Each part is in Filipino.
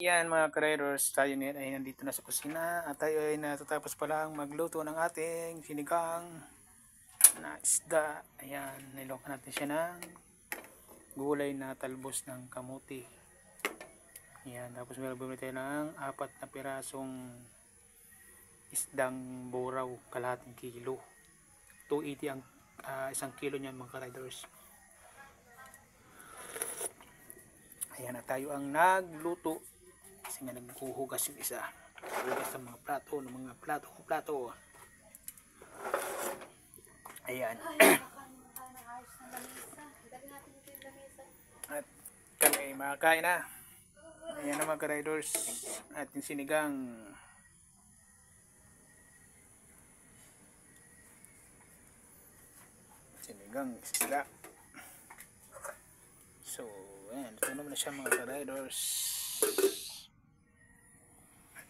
Yan mga ka-riders, tayo ngayon ay nandito na sa kusina at tayo ay natatapos pa lang magluto ng ating sinigang na isda. Ayan, niloka natin siya ng gulay na talbos ng kamuti. Ayan, tapos meron bumili tayo ng 4 na pirasong isdang buraw, kalahating kilo. 280 ang 1 kilo niyan mga ka-riders. Ayan na tayo ang nagluto. Kasi nga naghuhugas yung isa. Hugas ng mga plato. Ayan. At kami makakain na. Ayan na mga riders. Ating sinigang. Sinigang isda. So, ayan. Ito naman na siya mga riders.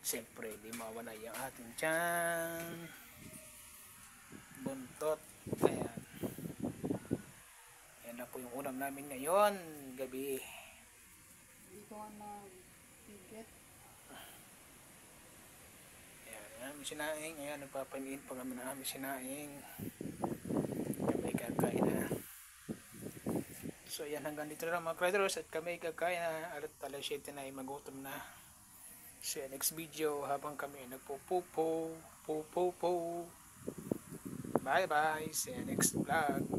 Siyempre, di mawala yung ating tiyan. Buntot. Ayan. Ayan na po yung ulam namin ngayon. Gabi. Hindi ko na bigat. Ayan. Aming sinaing. Ayan. Nagpapaniin pa kami na aming sinaing. Kami kakain na. So, ayan. Hanggang dito na lang mga riders. At kami kakain na. Alat alas 7 na ay magutom na. So, next video habang kami nagpo-pupo. Bye bye. See you next vlog.